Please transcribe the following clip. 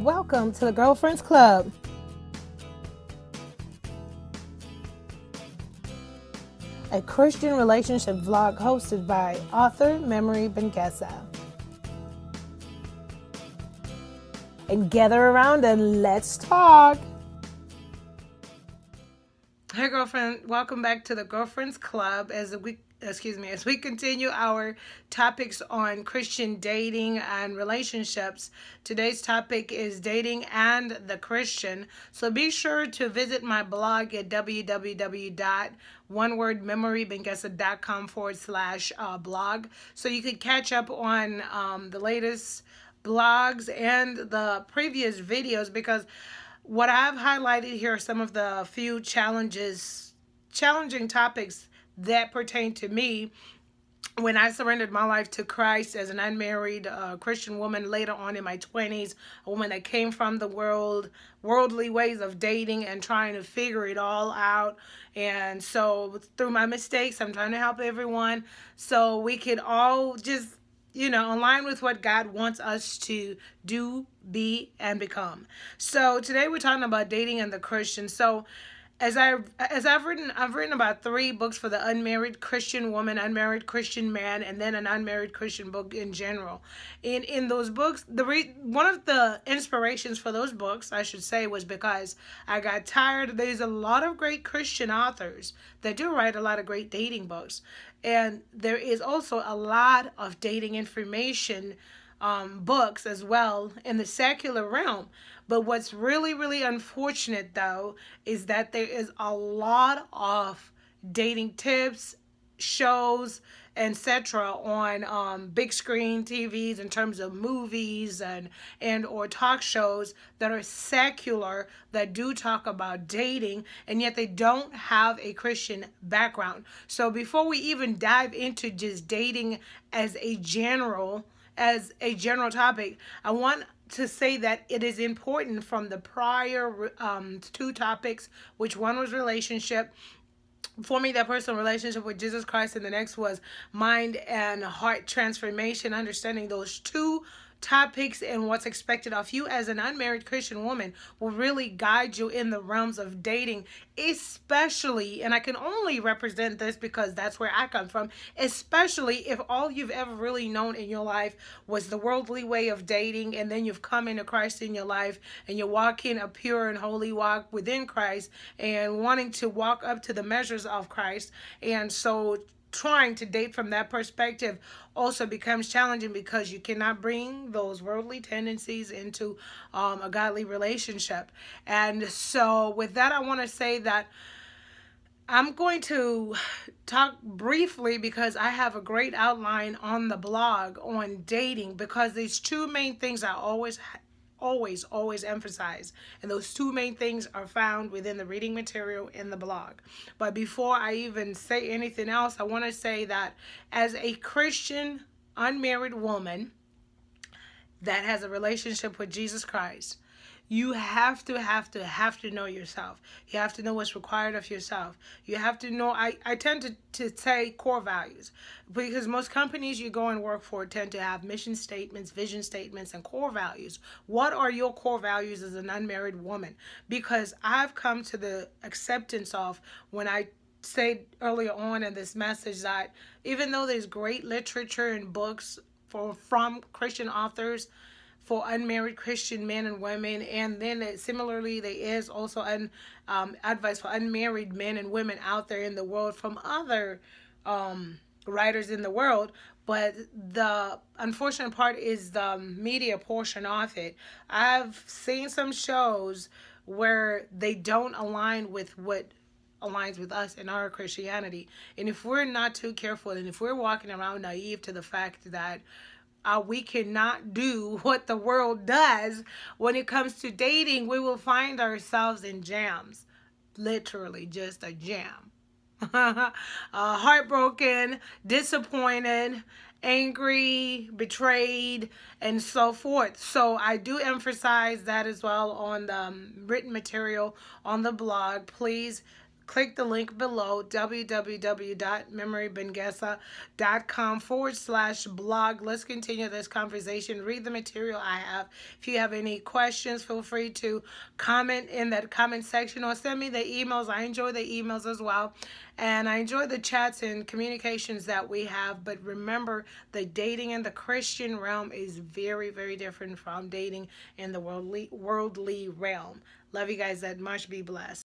welcome to the Girlfriends Club. A Christian relationship vlog hosted by author Memory Bengesa. And gather around and let's talk. Hey girlfriend, welcome back to the Girlfriends Club as we continue our topics on Christian dating and relationships. Today's topic is dating and the Christian. So be sure to visit my blog at www.oneWordMemoryBengesa.com/blog so you could catch up on the latest blogs and the previous videos, because what I've highlighted here are some of the few challenging topics that pertain to me when I surrendered my life to Christ as an unmarried Christian woman later on in my 20s, a woman that came from the worldly ways of dating and trying to figure it all out. And so through my mistakes, I'm trying to help everyone so we could all just, align with what God wants us to do, be, and become. So today we're talking about dating and the Christian. So I've written about 3 books for the unmarried Christian woman, unmarried Christian man, and then an unmarried Christian book in general. In those books, one of the inspirations for those books, I should say, was because I got tired. There's a lot of great Christian authors that do write a lot of great dating books, and there is also a lot of dating information books as well in the secular realm. But what's really, really unfortunate, though, is that there is a lot of dating tips, shows, etc. on big screen TVs in terms of movies and or talk shows that are secular, that do talk about dating, and yet they don't have a Christian background. So before we even dive into just dating as a general topic, I want to say that it is important from the prior 2 topics, which one was relationship, for me, that personal relationship with Jesus Christ, and the next was mind and heart transformation, understanding those 2 topics and what's expected of you as an unmarried Christian woman will really guide you in the realms of dating, especially, and I can only represent this because that's where I come from, especially if all you've ever really known in your life was the worldly way of dating, and then you've come into Christ in your life and you're walking a pure and holy walk within Christ and wanting to walk up to the measures of Christ. And so trying to date from that perspective also becomes challenging because you cannot bring those worldly tendencies into a godly relationship. And so with that, I want to say that I'm going to talk briefly, because I have a great outline on the blog on dating, because these 2 main things I always emphasize, and those 2 main things are found within the reading material in the blog. But before I even say anything else, I want to say that as a Christian unmarried woman that has a relationship with Jesus Christ, you have to know yourself. You have to know what's required of yourself. You have to know, I tend to say core values, because most companies you go and work for tend to have mission statements, vision statements, and core values. What are your core values as an unmarried woman? Because I've come to the acceptance of, when I said earlier on in this message, that even though there's great literature and books from Christian authors for unmarried Christian men and women, and then similarly there is also advice for unmarried men and women out there in the world from other writers in the world. But the unfortunate part is the media portion of it. I've seen some shows where they don't align with what aligns with us in our Christianity. And if we're not too careful, and if we're walking around naive to the fact that we cannot do what the world does when it comes to dating, we will find ourselves in jams. Literally just a jam. Heartbroken, disappointed, angry, betrayed, and so forth. So I do emphasize that as well on the written material on the blog. Please click the link below, www.memorybengessa.com/blog. Let's continue this conversation. Read the material I have. If you have any questions, feel free to comment in that comment section or send me the emails. I enjoy the emails as well. And I enjoy the chats and communications that we have. But remember, the dating in the Christian realm is very, very different from dating in the worldly realm. Love you guys that much. Be blessed.